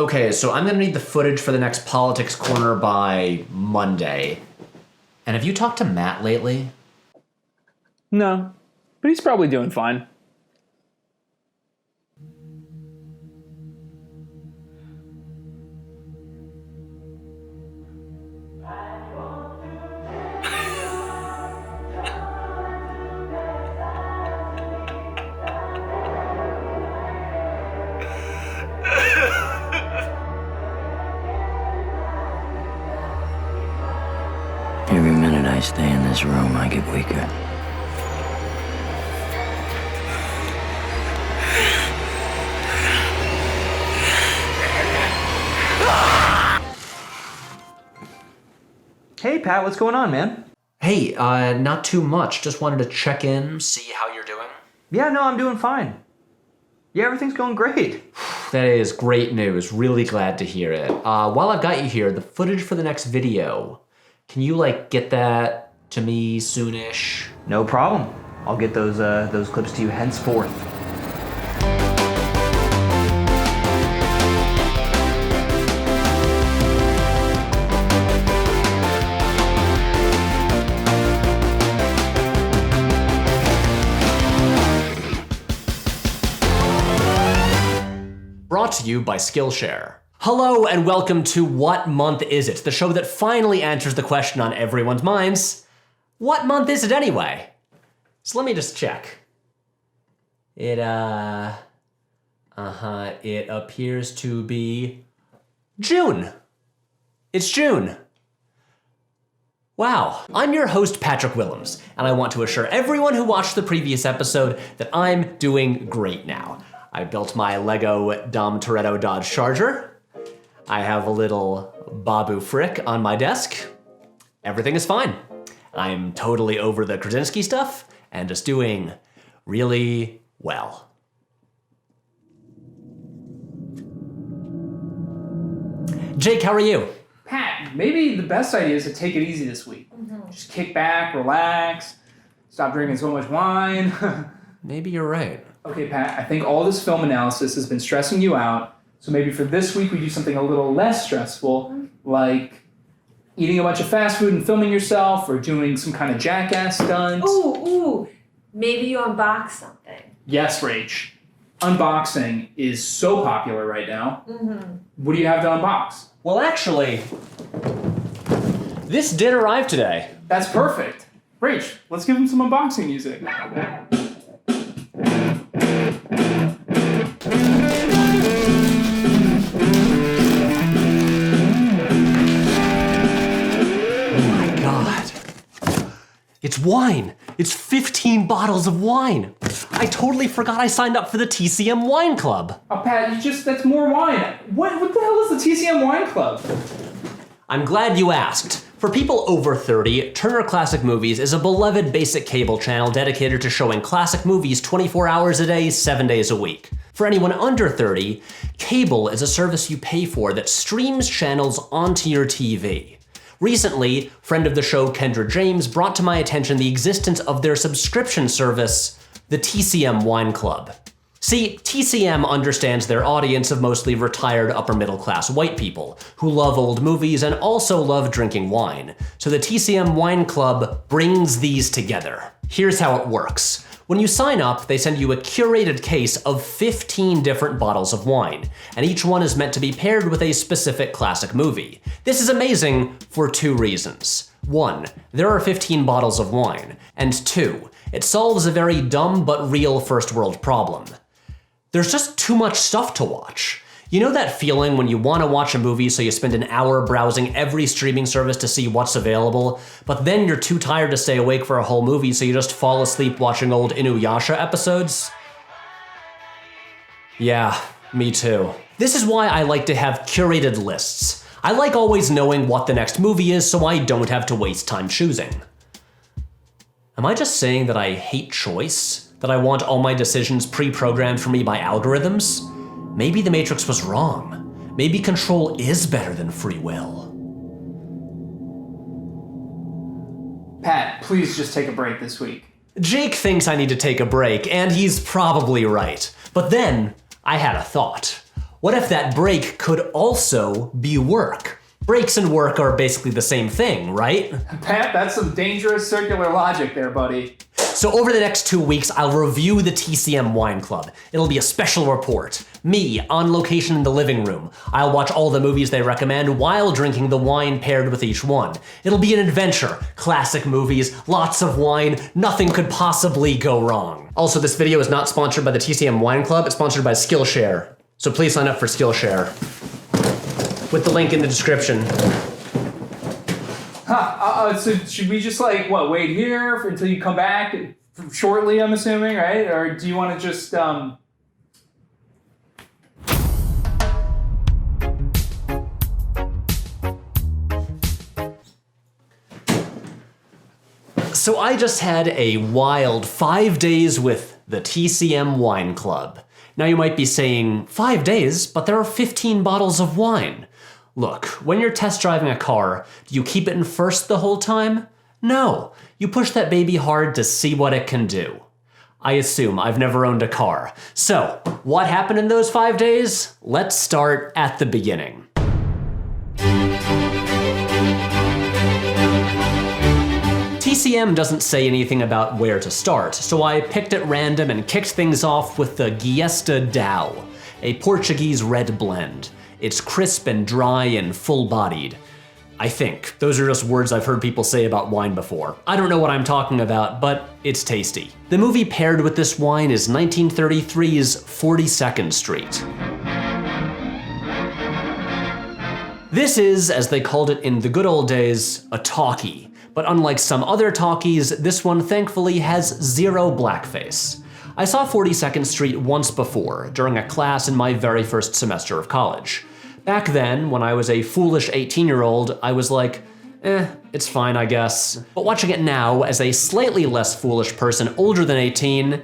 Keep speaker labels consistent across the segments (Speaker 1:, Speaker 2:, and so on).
Speaker 1: Okay, so I'm gonna need the footage for the next Politics Corner by Monday. And have you talked to Matt lately?
Speaker 2: No, but he's probably doing fine.
Speaker 3: Every minute I stay in this room, I get weaker.
Speaker 4: Hey, Pat, what's going on, man?
Speaker 1: Hey, not too much. Just wanted to check in, see how you're doing.
Speaker 4: Yeah, no, I'm doing fine. Yeah, everything's going great.
Speaker 1: That is great news. Really glad to hear it. While I've got you here, the footage for the next video, can you, get that to me soonish?
Speaker 4: No problem. I'll get those clips to you henceforth.
Speaker 1: Brought to you by Skillshare. Hello and welcome to What Month Is It? The show that finally answers the question on everyone's minds. What month is it anyway? So let me just check. It appears to be June. It's June. Wow. I'm your host, Patrick Willems, and I want to assure everyone who watched the previous episode that I'm doing great now. I built my Lego Dom Toretto Dodge Charger. I have a little Babu Frick on my desk. Everything is fine. I'm totally over the Krasinski stuff and just doing really well. Jake, how are you?
Speaker 2: Pat, maybe the best idea is to take it easy this week. Just kick back, relax, stop drinking so much wine.
Speaker 1: Maybe you're right.
Speaker 2: Okay, Pat, I think all this film analysis has been stressing you out, so maybe for this week we do something a little less stressful, like eating a bunch of fast food and filming yourself, or doing some kind of jackass stunt.
Speaker 5: Ooh, maybe you unbox something.
Speaker 2: Yes, Rach. Unboxing is so popular right now. What do you have to unbox?
Speaker 1: Well, actually, this did arrive today.
Speaker 2: That's perfect. Rach, let's give him some unboxing music.
Speaker 1: It's wine. It's 15 bottles of wine. I totally forgot I signed up for the TCM Wine Club.
Speaker 2: Oh, Pat, that's more wine. What the hell is the TCM Wine Club?
Speaker 1: I'm glad you asked. For people over 30, Turner Classic Movies is a beloved basic cable channel dedicated to showing classic movies 24 hours a day, 7 days a week. For anyone under 30, cable is a service you pay for that streams channels onto your TV. Recently, friend of the show Kendra James brought to my attention the existence of their subscription service, the TCM Wine Club. See, TCM understands their audience of mostly retired upper-middle-class white people who love old movies and also love drinking wine. So the TCM Wine Club brings these together. Here's how it works. When you sign up, they send you a curated case of 15 different bottles of wine, and each one is meant to be paired with a specific classic movie. This is amazing for two reasons. One, there are 15 bottles of wine, and two, it solves a very dumb but real first world problem. There's just too much stuff to watch. You know that feeling when you want to watch a movie so you spend an hour browsing every streaming service to see what's available, but then you're too tired to stay awake for a whole movie so you just fall asleep watching old Inuyasha episodes? Yeah, me too. This is why I like to have curated lists. I like always knowing what the next movie is so I don't have to waste time choosing. Am I just saying that I hate choice? That I want all my decisions pre-programmed for me by algorithms? Maybe the Matrix was wrong. Maybe control is better than free will.
Speaker 2: Pat, please just take a break this week.
Speaker 1: Jake thinks I need to take a break, and he's probably right. But then, I had a thought. What if that break could also be work? Breaks and work are basically the same thing, right?
Speaker 2: Pat, that's some dangerous circular logic there, buddy.
Speaker 1: So over the next 2 weeks, I'll review the TCM Wine Club. It'll be a special report. Me, on location in the living room. I'll watch all the movies they recommend while drinking the wine paired with each one. It'll be an adventure. Classic movies, lots of wine, nothing could possibly go wrong. Also, this video is not sponsored by the TCM Wine Club, it's sponsored by Skillshare. So please sign up for Skillshare with the link in the description.
Speaker 2: So should we just wait here until you come back shortly, I'm assuming, right? Or do you want to just,
Speaker 1: So I just had a wild 5 days with the TCM Wine Club. Now you might be saying, 5 days, but there are 15 bottles of wine. Look, when you're test driving a car, do you keep it in first the whole time? No, you push that baby hard to see what it can do. I assume I've never owned a car. So, what happened in those 5 days? Let's start at the beginning. TCM doesn't say anything about where to start, so I picked at random and kicked things off with the Giesta Dao, a Portuguese red blend. It's crisp and dry and full-bodied. I think. Those are just words I've heard people say about wine before. I don't know what I'm talking about, but it's tasty. The movie paired with this wine is 1933's 42nd Street. This is, as they called it in the good old days, a talkie. But unlike some other talkies, this one thankfully has zero blackface. I saw 42nd Street once before, during a class in my very first semester of college. Back then, when I was a foolish 18-year-old, I was like, it's fine, I guess. But watching it now, as a slightly less foolish person older than 18,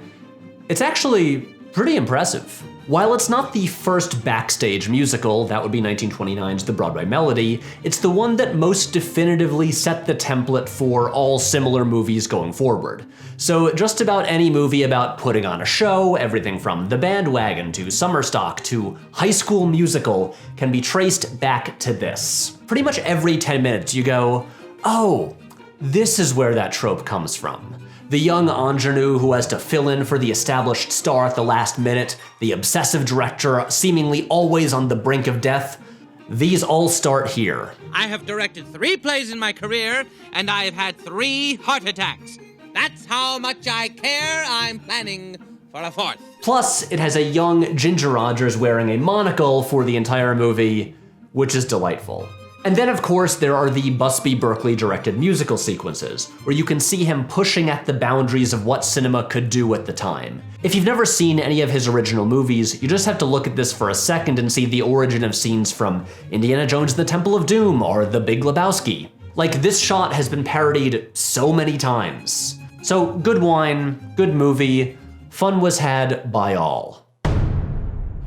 Speaker 1: it's actually pretty impressive. While it's not the first backstage musical, that would be 1929's The Broadway Melody, it's the one that most definitively set the template for all similar movies going forward. So just about any movie about putting on a show, everything from The Bandwagon to Summer Stock to High School Musical, can be traced back to this. Pretty much every 10 minutes you go, oh, this is where that trope comes from. The young ingenue who has to fill in for the established star at the last minute, the obsessive director seemingly always on the brink of death, these all start here.
Speaker 6: I have directed 3 plays in my career, and I have had 3 heart attacks. That's how much I care. I'm planning for a 4th.
Speaker 1: Plus, it has a young Ginger Rogers wearing a monocle for the entire movie, which is delightful. And then, of course, there are the Busby Berkeley directed musical sequences, where you can see him pushing at the boundaries of what cinema could do at the time. If you've never seen any of his original movies, you just have to look at this for a second and see the origin of scenes from Indiana Jones and the Temple of Doom or The Big Lebowski. Like, this shot has been parodied so many times. So, good wine, good movie, fun was had by all.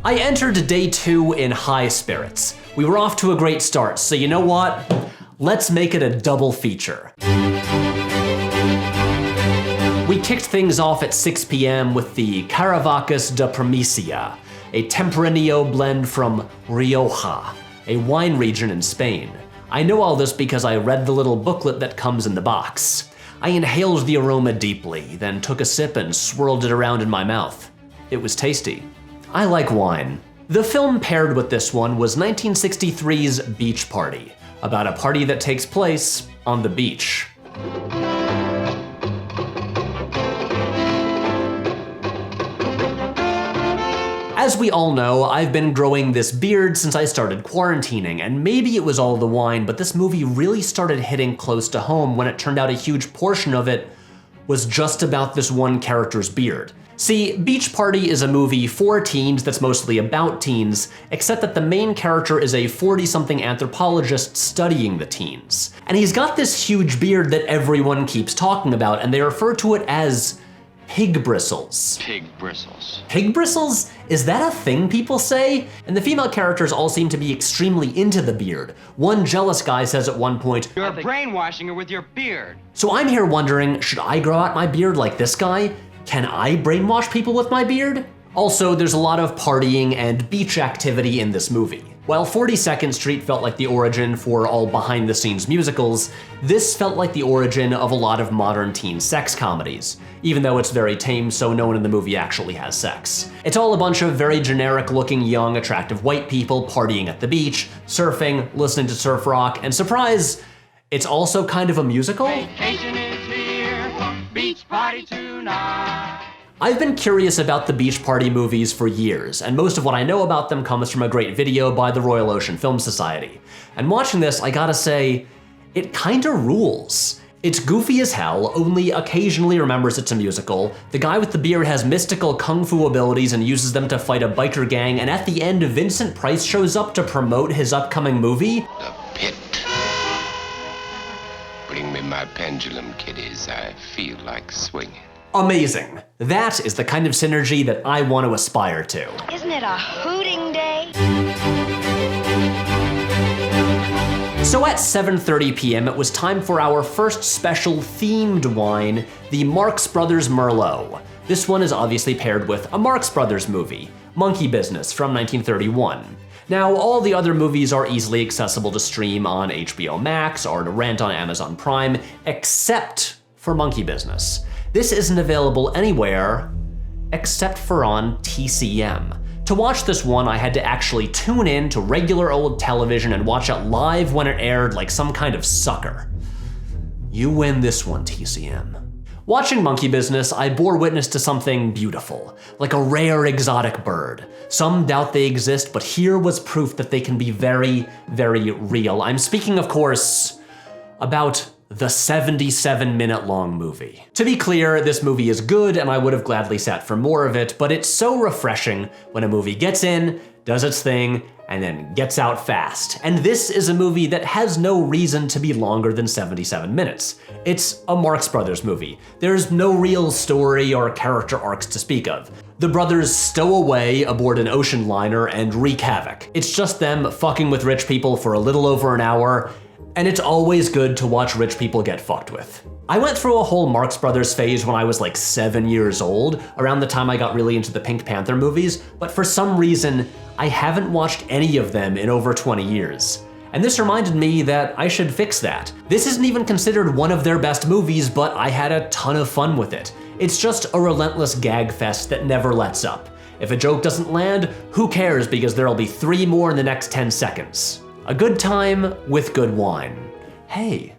Speaker 1: I entered day 2 in high spirits. We were off to a great start, so you know what? Let's make it a double feature. We kicked things off at 6 p.m. with the Caravaca de Primicia, a Tempranillo blend from Rioja, a wine region in Spain. I know all this because I read the little booklet that comes in the box. I inhaled the aroma deeply, then took a sip and swirled it around in my mouth. It was tasty. I like wine. The film paired with this one was 1963's Beach Party, about a party that takes place on the beach. As we all know, I've been growing this beard since I started quarantining, and maybe it was all the wine, but this movie really started hitting close to home when it turned out a huge portion of it was just about this one character's beard. See, Beach Party is a movie for teens that's mostly about teens, except that the main character is a 40-something anthropologist studying the teens. And he's got this huge beard that everyone keeps talking about, and they refer to it as pig bristles.
Speaker 3: Pig bristles.
Speaker 1: Pig bristles? Is that a thing people say? And the female characters all seem to be extremely into the beard. One jealous guy says at one point,
Speaker 7: "You're brainwashing her with your beard."
Speaker 1: So I'm here wondering, should I grow out my beard like this guy? Can I brainwash people with my beard? Also, there's a lot of partying and beach activity in this movie. While 42nd Street felt like the origin for all behind-the-scenes musicals, this felt like the origin of a lot of modern teen sex comedies, even though it's very tame, so no one in the movie actually has sex. It's all a bunch of very generic-looking, young, attractive white people partying at the beach, surfing, listening to surf rock, and surprise, it's also kind of a musical?
Speaker 7: Vacation is here, beach party tonight.
Speaker 1: I've been curious about the beach party movies for years, and most of what I know about them comes from a great video by the Royal Ocean Film Society. And watching this, I gotta say, it kinda rules. It's goofy as hell, only occasionally remembers it's a musical. The guy with the beard has mystical kung fu abilities and uses them to fight a biker gang, and at the end, Vincent Price shows up to promote his upcoming movie.
Speaker 8: The pit. Bring me my pendulum, kiddies. I feel like swinging.
Speaker 1: Amazing. That is the kind of synergy that I want to aspire to.
Speaker 9: Isn't it a hooting day?
Speaker 1: So at 7:30 p.m., it was time for our first special themed wine, the Marx Brothers Merlot. This one is obviously paired with a Marx Brothers movie, Monkey Business from 1931. Now, all the other movies are easily accessible to stream on HBO Max or to rent on Amazon Prime, except for Monkey Business. This isn't available anywhere except for on TCM. To watch this one, I had to actually tune in to regular old television and watch it live when it aired like some kind of sucker. You win this one, TCM. Watching Monkey Business, I bore witness to something beautiful, like a rare exotic bird. Some doubt they exist, but here was proof that they can be very, very real. I'm speaking, of course, about the 77-minute-long movie. To be clear, this movie is good and I would have gladly sat for more of it, but it's so refreshing when a movie gets in, does its thing, and then gets out fast. And this is a movie that has no reason to be longer than 77 minutes. It's a Marx Brothers movie. There's no real story or character arcs to speak of. The brothers stow away aboard an ocean liner and wreak havoc. It's just them fucking with rich people for a little over an hour, and it's always good to watch rich people get fucked with. I went through a whole Marx Brothers phase when I was like 7 years old, around the time I got really into the Pink Panther movies, but for some reason, I haven't watched any of them in over 20 years. And this reminded me that I should fix that. This isn't even considered one of their best movies, but I had a ton of fun with it. It's just a relentless gag fest that never lets up. If a joke doesn't land, who cares, because there'll be 3 more in the next 10 seconds. A good time with good wine. Hey,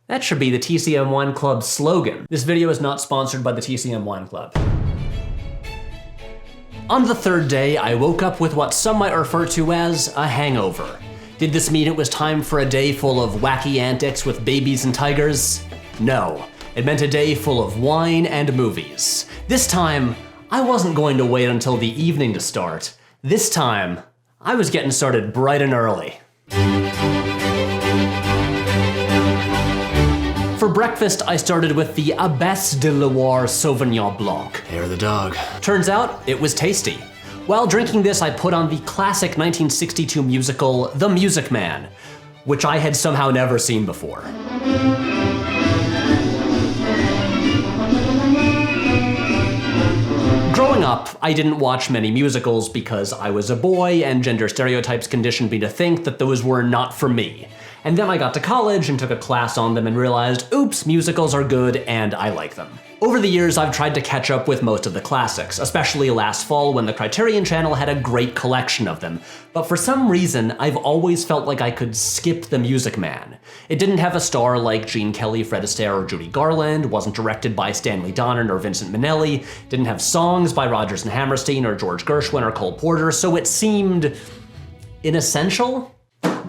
Speaker 1: that should be the TCM Wine Club's slogan. This video is not sponsored by the TCM Wine Club. On the 3rd day, I woke up with what some might refer to as a hangover. Did this mean it was time for a day full of wacky antics with babies and tigers? No, it meant a day full of wine and movies. This time, I wasn't going to wait until the evening to start. This time, I was getting started bright and early. For breakfast, I started with the Abbesse de Loire Sauvignon Blanc. Hair the dog. Turns out, it was tasty. While drinking this, I put on the classic 1962 musical, The Music Man, which I had somehow never seen before. Growing up, I didn't watch many musicals because I was a boy and gender stereotypes conditioned me to think that those were not for me. And then I got to college and took a class on them and realized, oops, musicals are good and I like them. Over the years, I've tried to catch up with most of the classics, especially last fall when the Criterion Channel had a great collection of them. But for some reason, I've always felt like I could skip The Music Man. It didn't have a star like Gene Kelly, Fred Astaire, or Judy Garland, wasn't directed by Stanley Donen or Vincent Minnelli, didn't have songs by Rodgers and Hammerstein or George Gershwin or Cole Porter, so it seemed inessential?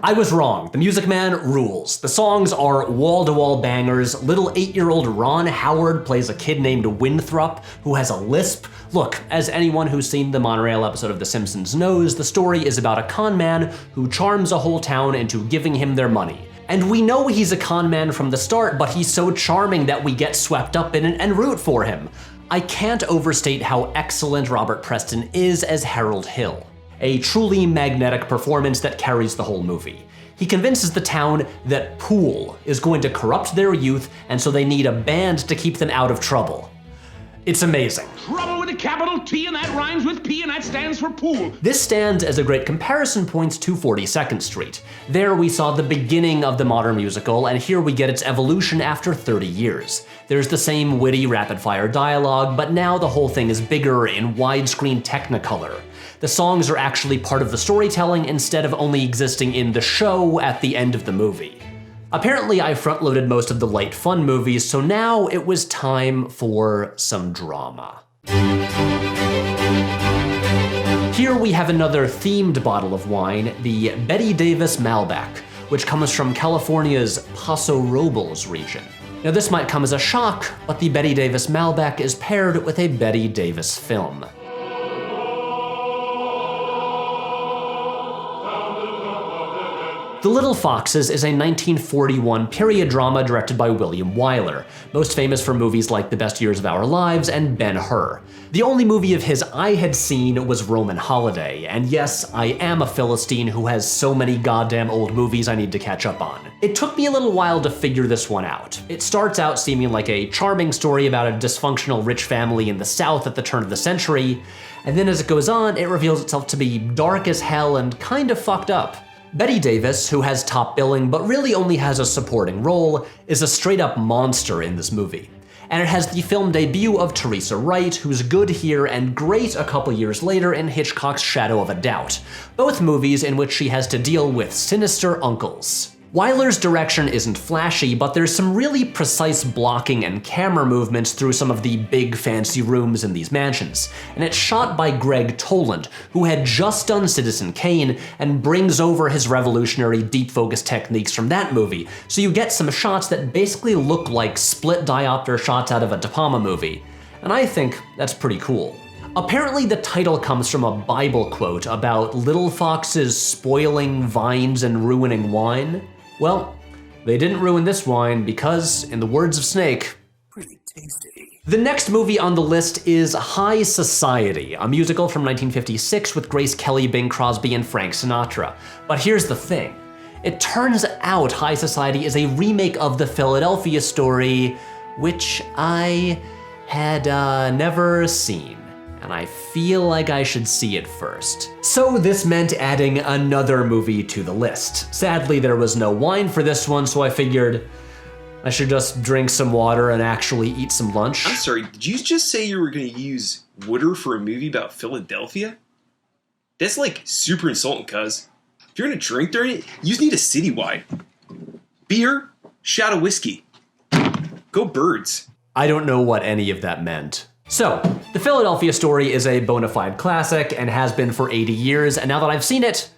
Speaker 1: I was wrong. The Music Man rules. The songs are wall-to-wall bangers. Little 8-year-old Ron Howard plays a kid named Winthrop who has a lisp. Look, as anyone who's seen the monorail episode of The Simpsons knows, the story is about a con man who charms a whole town into giving him their money. And we know he's a con man from the start, but he's so charming that we get swept up in it and root for him. I can't overstate how excellent Robert Preston is as Harold Hill. A truly magnetic performance that carries the whole movie. He convinces the town that pool is going to corrupt their youth, and so they need a band to keep them out of trouble. It's amazing.
Speaker 10: Trouble with a capital T, and that rhymes with P, and that stands for pool.
Speaker 1: This stands as a great comparison point to 42nd Street. There we saw the beginning of the modern musical, and here we get its evolution after 30 years. There's the same witty, rapid-fire dialogue, but now the whole thing is bigger in widescreen Technicolor. The songs are actually part of the storytelling instead of only existing in the show at the end of the movie. Apparently, I front-loaded most of the light fun movies, so now it was time for some drama. Here we have another themed bottle of wine, the Bette Davis Malbec, which comes from California's Paso Robles region. Now this might come as a shock, but the Bette Davis Malbec is paired with a Bette Davis film. The Little Foxes is a 1941 period drama directed by William Wyler, most famous for movies like The Best Years of Our Lives and Ben-Hur. The only movie of his I had seen was Roman Holiday, and yes, I am a Philistine who has so many goddamn old movies I need to catch up on. It took me a little while to figure this one out. It starts out seeming like a charming story about a dysfunctional rich family in the South at the turn of the century, and then as it goes on, it reveals itself to be dark as hell and kind of fucked up. Bette Davis, who has top billing but really only has a supporting role, is a straight-up monster in this movie. And it has the film debut of Teresa Wright, who's good here and great a couple years later in Hitchcock's Shadow of a Doubt, both movies in which she has to deal with sinister uncles. Wyler's direction isn't flashy, but there's some really precise blocking and camera movements through some of the big fancy rooms in these mansions, and it's shot by Greg Toland, who had just done Citizen Kane and brings over his revolutionary deep focus techniques from that movie, so you get some shots that basically look like split diopter shots out of a De Palma movie, and I think that's pretty cool. Apparently the title comes from a Bible quote about little foxes spoiling vines and ruining wine. Well, they didn't ruin this wine because, in the words of Snake, pretty tasty. The next movie on the list is High Society, a musical from 1956 with Grace Kelly, Bing Crosby, and Frank Sinatra. But here's the thing. It turns out High Society is a remake of the Philadelphia Story, which I had never seen. And I feel like I should see it first. So this meant adding another movie to the list. Sadly, there was no wine for this one, so I figured I should just drink some water and actually eat some lunch.
Speaker 11: I'm sorry, did you just say you were gonna use water for a movie about Philadelphia? That's like super insulting, cuz. If you're gonna drink during it, you just need a citywide. Beer, shot of whiskey. Go Birds.
Speaker 1: I don't know what any of that meant. So, The Philadelphia Story is a bona fide classic and has been for 80 years, and now that I've seen it,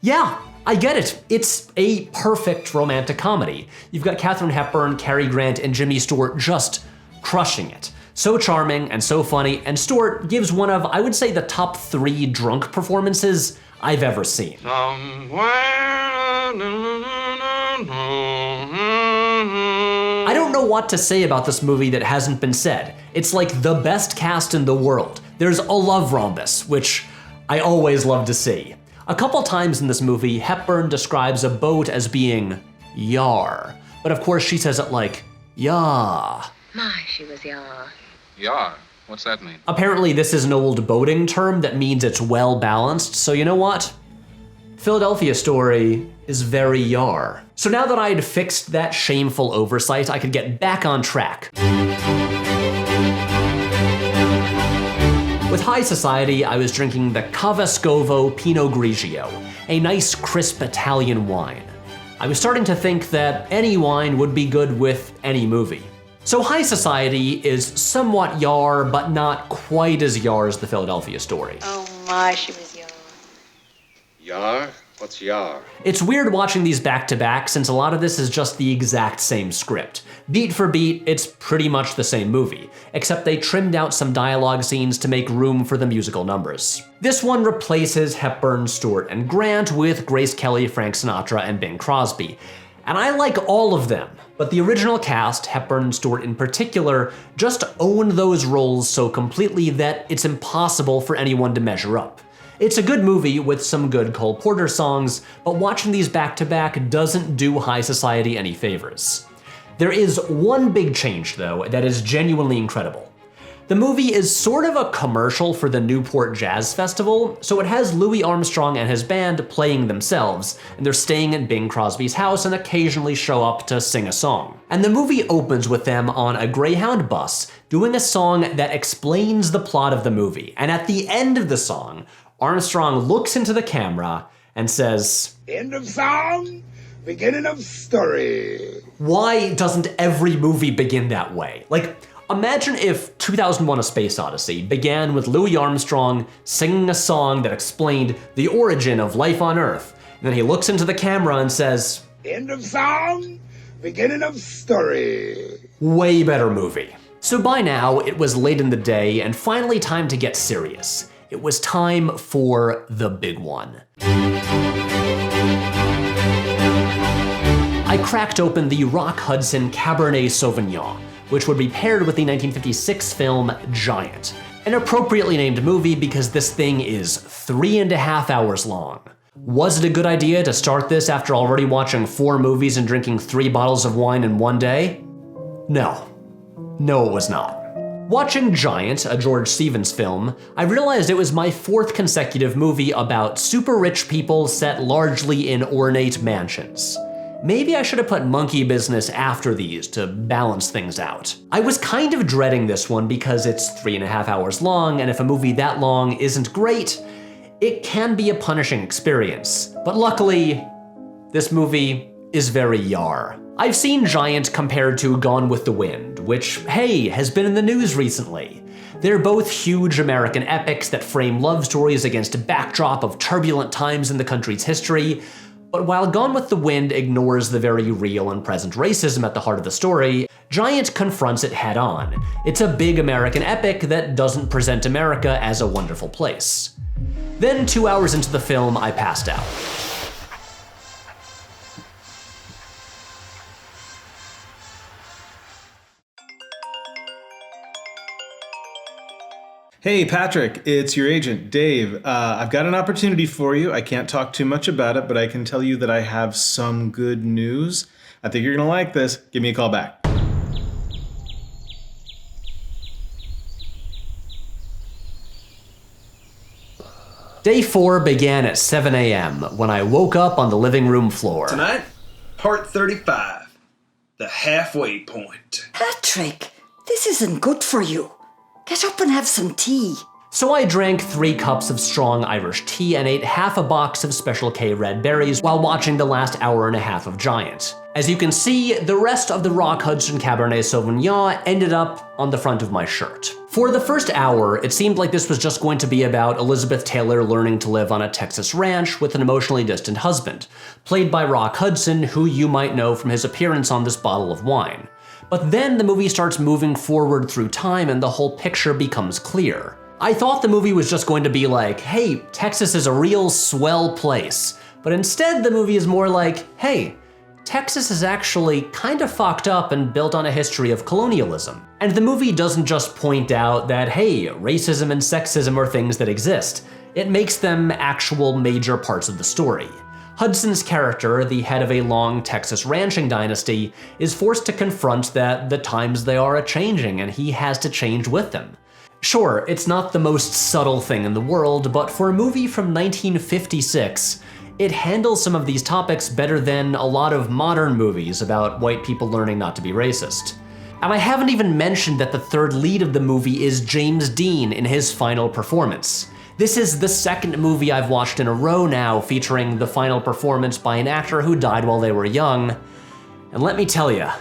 Speaker 1: yeah, I get it. It's a perfect romantic comedy. You've got Katharine Hepburn, Cary Grant, and Jimmy Stewart just crushing it. So charming and so funny, and Stewart gives one of, I would say, the top 3 drunk performances I've ever seen. I don't know what to say about this movie that hasn't been said. It's like the best cast in the world. There's a love rhombus, which I always love to see. A couple times in this movie, Hepburn describes a boat as being yar, but of course she says it like yah.
Speaker 9: My, she was yar.
Speaker 12: Yar? What's that mean?
Speaker 1: Apparently this is an old boating term that means it's well balanced, so you know what? Philadelphia Story is very yar. So now that I'd fixed that shameful oversight, I could get back on track. With High Society, I was drinking the Cava Scovo Pinot Grigio, a nice crisp Italian wine. I was starting to think that any wine would be good with any movie. So High Society is somewhat yar, but not quite as yar as the Philadelphia Story.
Speaker 9: Oh my, she was yar.
Speaker 12: Yar? What's yar?
Speaker 1: It's weird watching these back to back since a lot of this is just the exact same script. Beat for beat, it's pretty much the same movie, except they trimmed out some dialogue scenes to make room for the musical numbers. This one replaces Hepburn, Stewart, and Grant with Grace Kelly, Frank Sinatra, and Bing Crosby. And I like all of them, but the original cast, Hepburn and Stewart in particular, just own those roles so completely that it's impossible for anyone to measure up. It's a good movie with some good Cole Porter songs, but watching these back to back doesn't do High Society any favors. There is one big change though that is genuinely incredible. The movie is sort of a commercial for the Newport Jazz Festival, so it has Louis Armstrong and his band playing themselves, and they're staying at Bing Crosby's house and occasionally show up to sing a song. And the movie opens with them on a Greyhound bus doing a song that explains the plot of the movie. And at the end of the song, Armstrong looks into the camera and says,
Speaker 13: "End of song, beginning of story."
Speaker 1: Why doesn't every movie begin that way? Like, imagine if 2001: A Space Odyssey began with Louis Armstrong singing a song that explained the origin of life on Earth, and then he looks into the camera and says,
Speaker 13: "End of song, beginning of story."
Speaker 1: Way better movie. So by now, it was late in the day and finally time to get serious. It was time for the big one. I cracked open the Rock Hudson Cabernet Sauvignon, which would be paired with the 1956 film Giant, an appropriately named movie because this thing is 3.5 hours long. Was it a good idea to start this after already watching 4 movies and drinking 3 bottles of wine in one day? No. No, it was not. Watching Giant, a George Stevens film, I realized it was my 4th consecutive movie about super rich people set largely in ornate mansions. Maybe I should have put Monkey Business after these to balance things out. I was kind of dreading this one because it's 3.5 hours long, and if a movie that long isn't great, it can be a punishing experience. But luckily, this movie is very yar. I've seen Giant compared to Gone with the Wind, which, hey, has been in the news recently. They're both huge American epics that frame love stories against a backdrop of turbulent times in the country's history. But while Gone with the Wind ignores the very real and present racism at the heart of the story, Giant confronts it head on. It's a big American epic that doesn't present America as a wonderful place. Then 2 hours into the film, I passed out.
Speaker 14: Hey Patrick, it's your agent, Dave. I've got an opportunity for you. I can't talk too much about it, but I can tell you that I have some good news. I think you're gonna like this. Give me a call back.
Speaker 1: Day 4 began at 7 a.m. when I woke up on the living room floor.
Speaker 11: Tonight, part 35, the halfway point.
Speaker 15: Patrick, this isn't good for you. Get up and have some tea.
Speaker 1: So I drank 3 cups of strong Irish tea and ate half a box of Special K red berries while watching the last hour and a half of Giant. As you can see, the rest of the Rock Hudson Cabernet Sauvignon ended up on the front of my shirt. For the first hour, it seemed like this was just going to be about Elizabeth Taylor learning to live on a Texas ranch with an emotionally distant husband, played by Rock Hudson, who you might know from his appearance on this bottle of wine. But then the movie starts moving forward through time and the whole picture becomes clear. I thought the movie was just going to be like, hey, Texas is a real swell place. But instead the movie is more like, hey, Texas is actually kind of fucked up and built on a history of colonialism. And the movie doesn't just point out that, hey, racism and sexism are things that exist. It makes them actual major parts of the story. Hudson's character, the head of a long Texas ranching dynasty, is forced to confront that the times they are a-changing and he has to change with them. Sure, it's not the most subtle thing in the world, but for a movie from 1956, it handles some of these topics better than a lot of modern movies about white people learning not to be racist. And I haven't even mentioned that the third lead of the movie is James Dean in his final performance. This is the second movie I've watched in a row now featuring the final performance by an actor who died while they were young. And let me tell ya,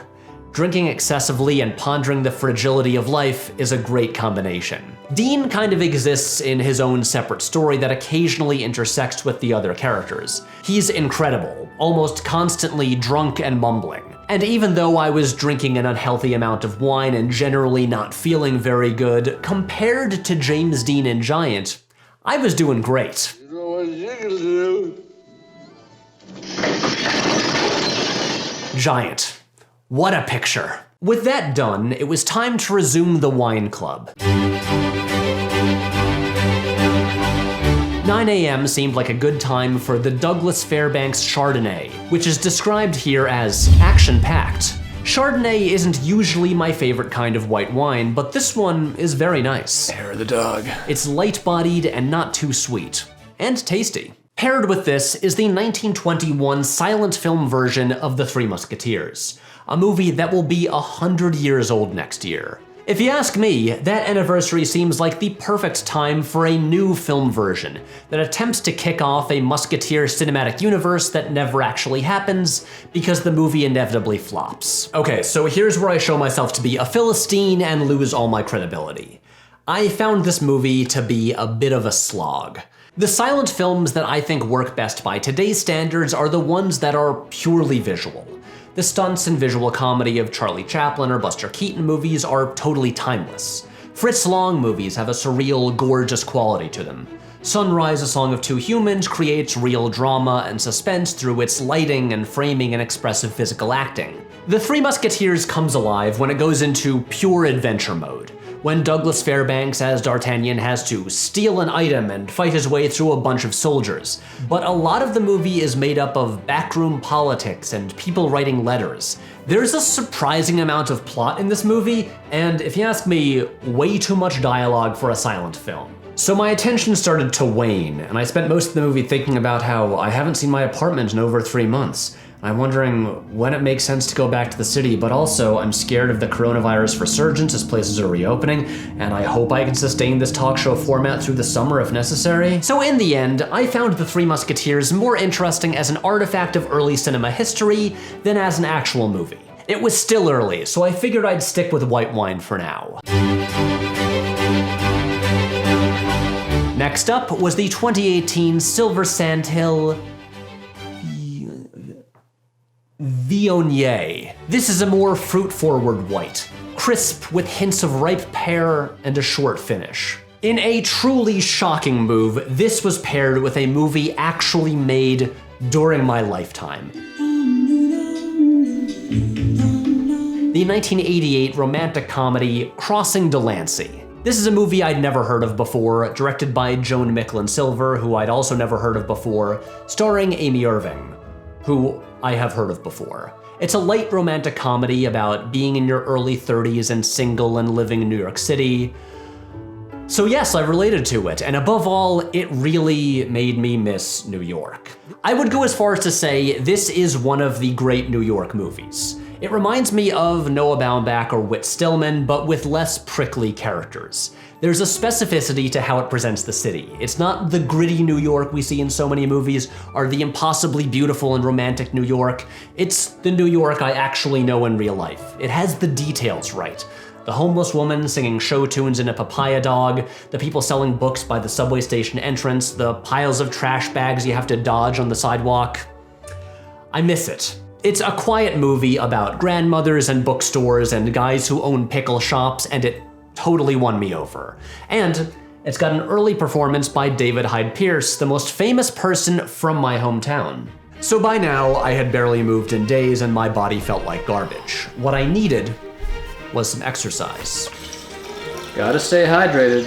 Speaker 1: drinking excessively and pondering the fragility of life is a great combination. Dean kind of exists in his own separate story that occasionally intersects with the other characters. He's incredible, almost constantly drunk and mumbling. And even though I was drinking an unhealthy amount of wine and generally not feeling very good, compared to James Dean in Giant, I was doing great. Giant. What a picture. With that done, it was time to resume the wine club. 9 a.m. seemed like a good time for the Douglas Fairbanks Chardonnay, which is described here as action-packed. Chardonnay isn't usually my favorite kind of white wine, but this one is very nice.
Speaker 14: Hair of the dog.
Speaker 1: It's light-bodied and not too sweet. And tasty. Paired with this is the 1921 silent film version of The Three Musketeers, a movie that will be 100 years old next year. If you ask me, that anniversary seems like the perfect time for a new film version that attempts to kick off a Musketeer cinematic universe that never actually happens because the movie inevitably flops. Okay, so here's where I show myself to be a Philistine and lose all my credibility. I found this movie to be a bit of a slog. The silent films that I think work best by today's standards are the ones that are purely visual. The stunts and visual comedy of Charlie Chaplin or Buster Keaton movies are totally timeless. Fritz Lang movies have a surreal, gorgeous quality to them. Sunrise, A Song of Two Humans creates real drama and suspense through its lighting and framing and expressive physical acting. The Three Musketeers comes alive when it goes into pure adventure mode, when Douglas Fairbanks as D'Artagnan has to steal an item and fight his way through a bunch of soldiers. But a lot of the movie is made up of backroom politics and people writing letters. There's a surprising amount of plot in this movie, and if you ask me, way too much dialogue for a silent film. So my attention started to wane, and I spent most of the movie thinking about how I haven't seen my apartment in over 3 months. I'm wondering when it makes sense to go back to the city, but also I'm scared of the coronavirus resurgence as places are reopening, and I hope I can sustain this talk show format through the summer if necessary. So in the end, I found The Three Musketeers more interesting as an artifact of early cinema history than as an actual movie. It was still early, so I figured I'd stick with white wine for now. Next up was the 2018 Silver Sandhill Viognier. This is a more fruit-forward white, crisp with hints of ripe pear and a short finish. In a truly shocking move, this was paired with a movie actually made during my lifetime. The 1988 romantic comedy Crossing Delancey. This is a movie I'd never heard of before, directed by Joan Micklin Silver, who I'd also never heard of before, starring Amy Irving, who I have heard of before. It's a light romantic comedy about being in your early 30s and single and living in New York City. So yes, I related to it, and above all, it really made me miss New York. I would go as far as to say this is one of the great New York movies. It reminds me of Noah Baumbach or Whit Stillman, but with less prickly characters. There's a specificity to how it presents the city. It's not the gritty New York we see in so many movies, or the impossibly beautiful and romantic New York. It's the New York I actually know in real life. It has the details right. The homeless woman singing show tunes in a papaya dog, the people selling books by the subway station entrance, the piles of trash bags you have to dodge on the sidewalk. I miss it. It's a quiet movie about grandmothers and bookstores and guys who own pickle shops, and it totally won me over. And it's got an early performance by David Hyde Pierce, the most famous person from my hometown. So by now, I had barely moved in days and my body felt like garbage. What I needed was some exercise.
Speaker 4: Gotta stay hydrated.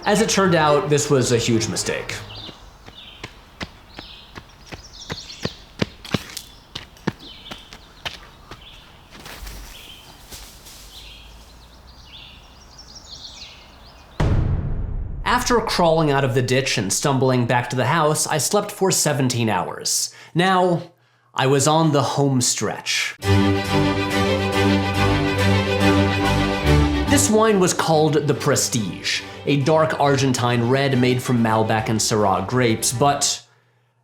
Speaker 1: As it turned out, this was a huge mistake. After crawling out of the ditch and stumbling back to the house, I slept for 17 hours. Now, I was on the home stretch. This wine was called the Prestige, a dark Argentine red made from Malbec and Syrah grapes, but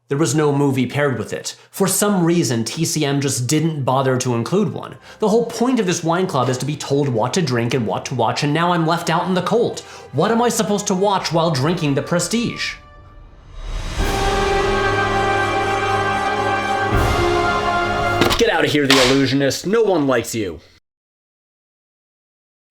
Speaker 1: there was no movie paired with it. For some reason, TCM just didn't bother to include one. The whole point of this wine club is to be told what to drink and what to watch, and now I'm left out in the cold. What am I supposed to watch while drinking the Prestige? Get out of here, the illusionist. No one likes you.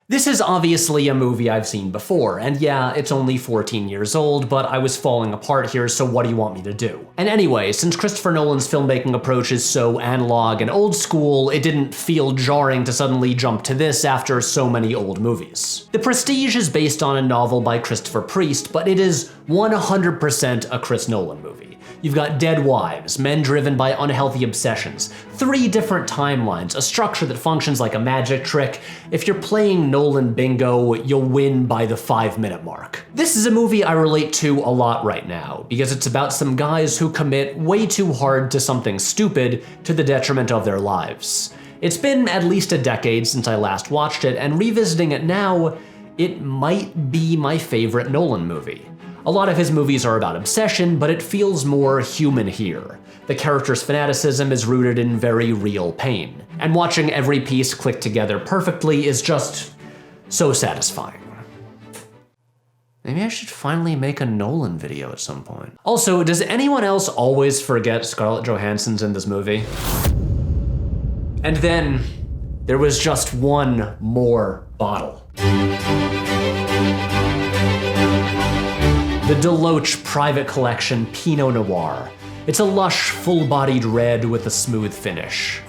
Speaker 1: This is obviously a movie I've seen before, and yeah, it's only 14 years old, but I was falling apart here, so what do you want me to do? And anyway, since Christopher Nolan's filmmaking approach is so analog and old school, it didn't feel jarring to suddenly jump to this after so many old movies. The Prestige is based on a novel by Christopher Priest, but it is 100% a Chris Nolan movie. You've got dead wives, men driven by unhealthy obsessions, 3 different timelines, a structure that functions like a magic trick. If you're playing Nolan bingo, you'll win by the 5-minute mark. This is a movie I relate to a lot right now, because it's about some guys who commit way too hard to something stupid to the detriment of their lives. It's been at least a decade since I last watched it, and revisiting it now, it might be my favorite Nolan movie. A lot of his movies are about obsession, but it feels more human here. The character's fanaticism is rooted in very real pain, and watching every piece click together perfectly is just so satisfying. Maybe I should finally make a Nolan video at some point. Also, does anyone else always forget Scarlett Johansson's in this movie? And then there was just one more bottle. The Deloach Private Collection Pinot Noir. It's a lush, full-bodied red with a smooth finish.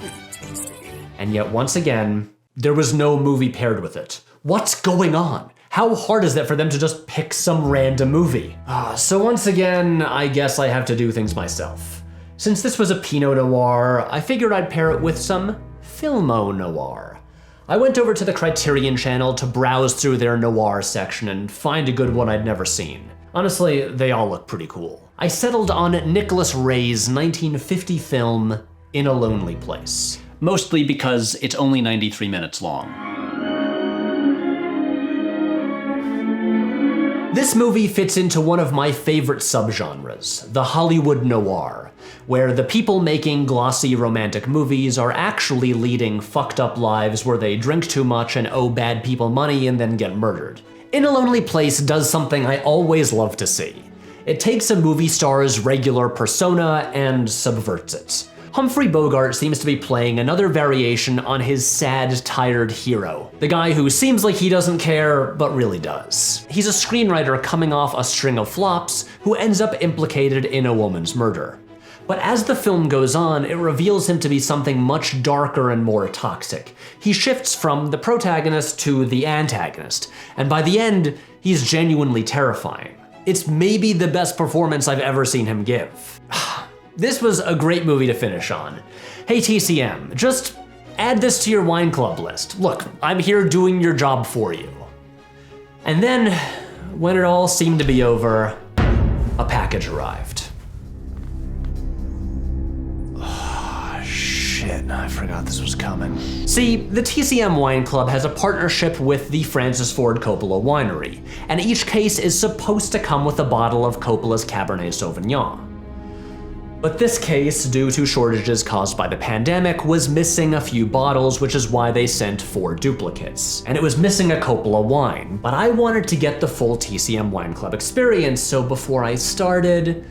Speaker 1: And yet once again, there was no movie paired with it. What's going on? How hard is that for them to just pick some random movie? So once again, I guess I have to do things myself. Since this was a Pinot Noir, I figured I'd pair it with some Filmo Noir. I went over to the Criterion channel to browse through their noir section and find a good one I'd never seen. Honestly, they all look pretty cool. I settled on Nicholas Ray's 1950 film, In a Lonely Place. Mostly because it's only 93 minutes long. This movie fits into one of my favorite subgenres, the Hollywood noir, where the people making glossy romantic movies are actually leading fucked up lives where they drink too much and owe bad people money and then get murdered. In a Lonely Place does something I always love to see. It takes a movie star's regular persona and subverts it. Humphrey Bogart seems to be playing another variation on his sad, tired hero, the guy who seems like he doesn't care, but really does. He's a screenwriter coming off a string of flops who ends up implicated in a woman's murder. But as the film goes on, it reveals him to be something much darker and more toxic. He shifts from the protagonist to the antagonist, and by the end, he's genuinely terrifying. It's maybe the best performance I've ever seen him give. This was a great movie to finish on. Hey TCM, just add this to your wine club list. Look, I'm here doing your job for you. And then, when it all seemed to be over, a package arrived. Shit, I forgot this was coming. See, the TCM Wine Club has a partnership with the Francis Ford Coppola Winery, and each case is supposed to come with a bottle of Coppola's Cabernet Sauvignon. But this case, due to shortages caused by the pandemic, was missing a few bottles, which is why they sent 4 duplicates. And it was missing a Coppola wine, but I wanted to get the full TCM Wine Club experience, so before I started,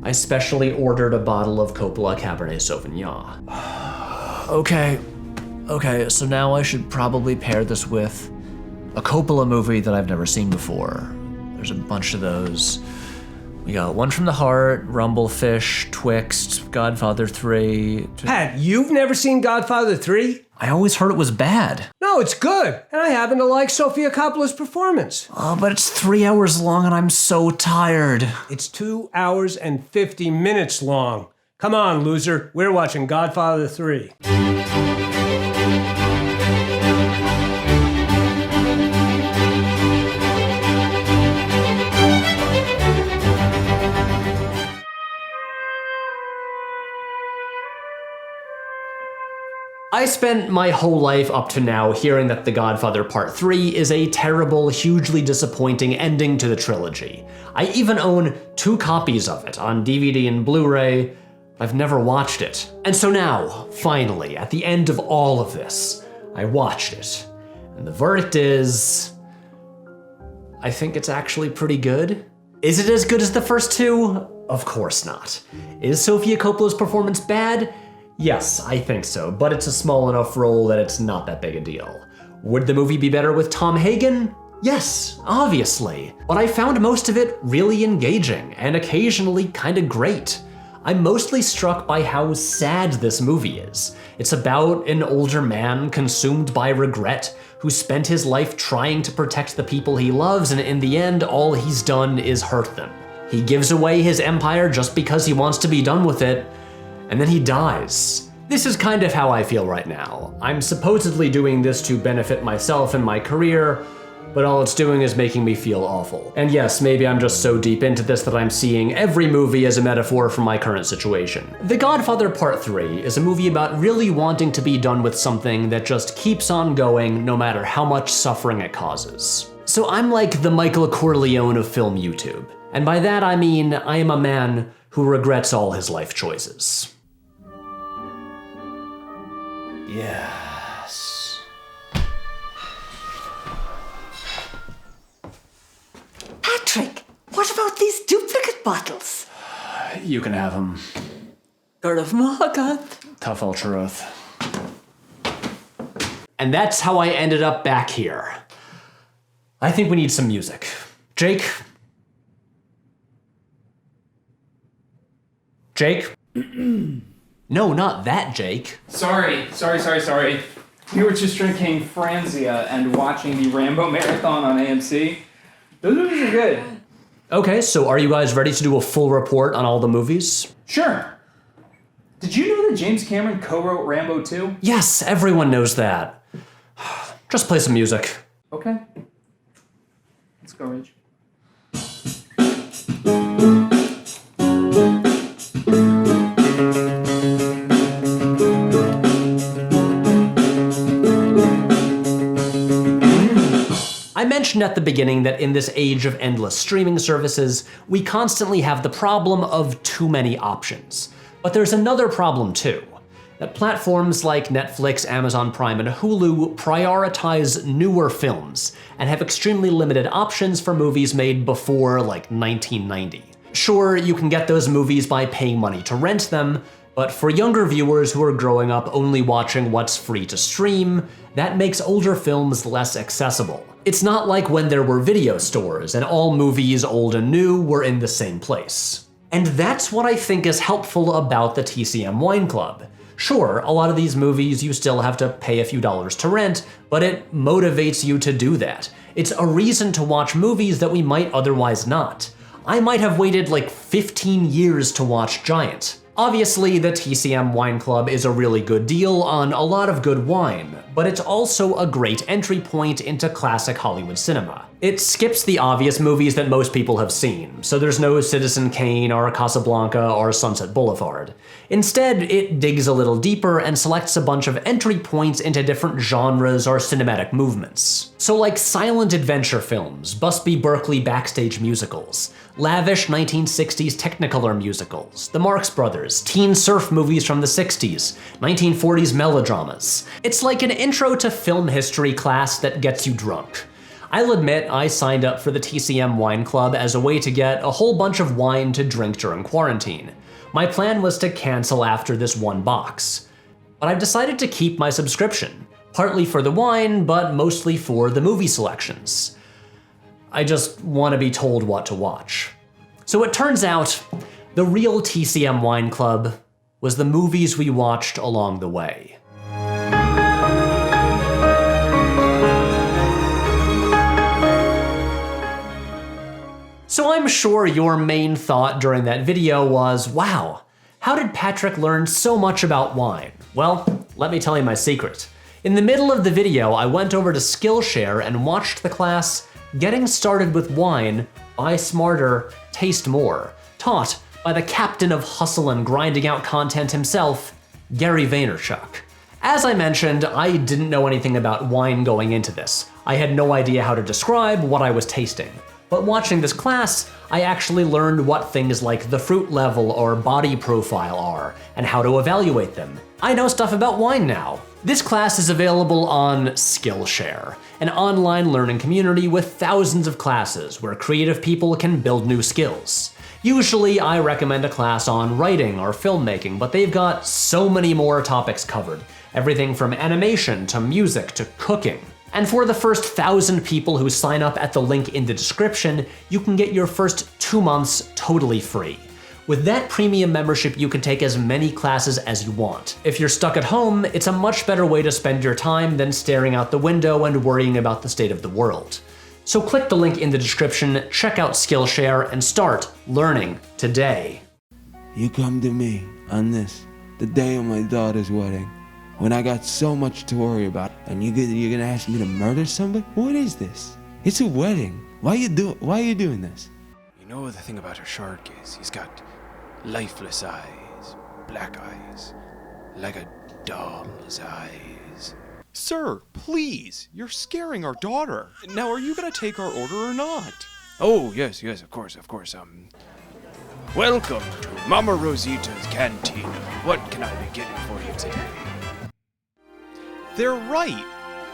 Speaker 1: I specially ordered a bottle of Coppola Cabernet Sauvignon. Okay, so now I should probably pair this with a Coppola movie that I've never seen before. There's a bunch of those. We got One from the Heart, Rumblefish, Twixt, Godfather 3.
Speaker 16: Pat, you've never seen Godfather 3?
Speaker 1: I always heard it was bad.
Speaker 16: No, it's good, and I happen to like Sofia Coppola's performance.
Speaker 1: Oh, but it's 3 hours long and I'm so tired.
Speaker 16: It's 2 hours and 50 minutes long. Come on, loser, we're watching Godfather 3.
Speaker 1: I spent my whole life up to now hearing that The Godfather Part 3 is a terrible, hugely disappointing ending to the trilogy. I even own 2 copies of it on DVD and Blu-ray. I've never watched it. And so now, finally, at the end of all of this, I watched it. And the verdict is, I think it's actually pretty good. Is it as good as the first 2? Of course not. Is Sofia Coppola's performance bad? Yes, I think so, but it's a small enough role that it's not that big a deal. Would the movie be better with Tom Hagen? Yes, obviously. But I found most of it really engaging and occasionally kinda great. I'm mostly struck by how sad this movie is. It's about an older man consumed by regret who spent his life trying to protect the people he loves, and in the end, all he's done is hurt them. He gives away his empire just because he wants to be done with it, and then he dies. This is kind of how I feel right now. I'm supposedly doing this to benefit myself and my career, but all it's doing is making me feel awful. And yes, maybe I'm just so deep into this that I'm seeing every movie as a metaphor for my current situation. The Godfather Part 3 is a movie about really wanting to be done with something that just keeps on going no matter how much suffering it causes. So I'm like the Michael Corleone of film YouTube. And by that I mean I am a man who regrets all his life choices. Yes.
Speaker 15: Patrick, what about these duplicate bottles?
Speaker 1: You can have them.
Speaker 15: Gurf Mahagat.
Speaker 1: Tough Ultraoth. And that's how I ended up back here. I think we need some music. Jake? Jake? No, not that Jake.
Speaker 2: Sorry. We were just drinking Franzia and watching the Rambo marathon on AMC. Those movies are good.
Speaker 1: Okay, so are you guys ready to do a full report on all the movies?
Speaker 2: Sure. Did you know that James Cameron co-wrote Rambo 2?
Speaker 1: Yes, everyone knows that. Just play some music.
Speaker 2: Okay. Let's go, Rich.
Speaker 1: I mentioned at the beginning that in this age of endless streaming services, we constantly have the problem of too many options. But there's another problem too, that platforms like Netflix, Amazon Prime, and Hulu prioritize newer films and have extremely limited options for movies made before like 1990. Sure, you can get those movies by paying money to rent them, but for younger viewers who are growing up only watching what's free to stream, that makes older films less accessible. It's not like when there were video stores and all movies, old and new, were in the same place. And that's what I think is helpful about the TCM Wine Club. Sure, a lot of these movies you still have to pay a few dollars to rent, but it motivates you to do that. It's a reason to watch movies that we might otherwise not. I might have waited like 15 years to watch Giant. Obviously, the TCM Wine Club is a really good deal on a lot of good wine, but it's also a great entry point into classic Hollywood cinema. It skips the obvious movies that most people have seen, so there's no Citizen Kane or Casablanca or Sunset Boulevard. Instead, it digs a little deeper and selects a bunch of entry points into different genres or cinematic movements. So like silent adventure films, Busby Berkeley backstage musicals, lavish 1960s Technicolor musicals, the Marx Brothers, teen surf movies from the 60s, 1940s melodramas. It's like an intro to film history class that gets you drunk. I'll admit I signed up for the TCM Wine Club as a way to get a whole bunch of wine to drink during quarantine. My plan was to cancel after this one box. But I've decided to keep my subscription, partly for the wine, but mostly for the movie selections. I just want to be told what to watch. So it turns out, the real TCM Wine Club was the movies we watched along the way. So I'm sure your main thought during that video was, wow, how did Patrick learn so much about wine? Well, let me tell you my secret. In the middle of the video, I went over to Skillshare and watched the class Getting Started with Wine, Buy Smarter, Taste More, taught by the captain of hustle and grinding out content himself, Gary Vaynerchuk. As I mentioned, I didn't know anything about wine going into this. I had no idea how to describe what I was tasting. But watching this class, I actually learned what things like the fruit level or body profile are, and how to evaluate them. I know stuff about wine now. This class is available on Skillshare, an online learning community with thousands of classes where creative people can build new skills. Usually I recommend a class on writing or filmmaking, but they've got so many more topics covered. Everything from animation to music to cooking. And for the first 1,000 people who sign up at the link in the description, you can get your first 2 months totally free. With that premium membership, you can take as many classes as you want. If you're stuck at home, it's a much better way to spend your time than staring out the window and worrying about the state of the world. So click the link in the description, check out Skillshare, and start learning today.
Speaker 17: You come to me on this, the day of my daughter's wedding, when I got so much to worry about, and you're gonna ask me to murder somebody? What is this? It's a wedding. Why are you doing this?
Speaker 18: You know the thing about a shark is he's got lifeless eyes, black eyes, like a doll's eyes.
Speaker 19: Sir, please, you're scaring our daughter. Now, are you gonna take our order or not?
Speaker 18: Oh, yes, of course. Welcome to Mama Rosita's Canteen. What can I be getting for you today?
Speaker 19: They're right.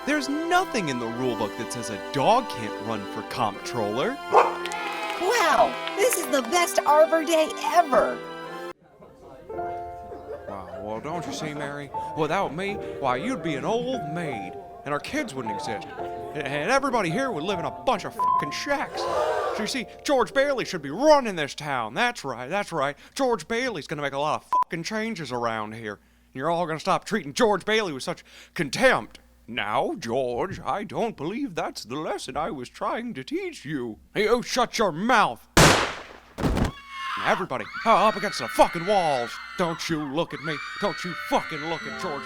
Speaker 19: There's nothing in the rulebook that says a dog can't run for comptroller.
Speaker 20: Wow, this is the best Arbor Day ever.
Speaker 19: Wow, well, don't you see, Mary? Without me, why, you'd be an old maid, and our kids wouldn't exist. And everybody here would live in a bunch of fucking shacks. So you see, George Bailey should be running this town. That's right. George Bailey's gonna make a lot of fucking changes around here. And you're all gonna stop treating George Bailey with such contempt. Now, George, I don't believe that's the lesson I was trying to teach you. You shut your mouth. Everybody, up against the fucking walls. Don't you look at me. Don't you fucking look at George.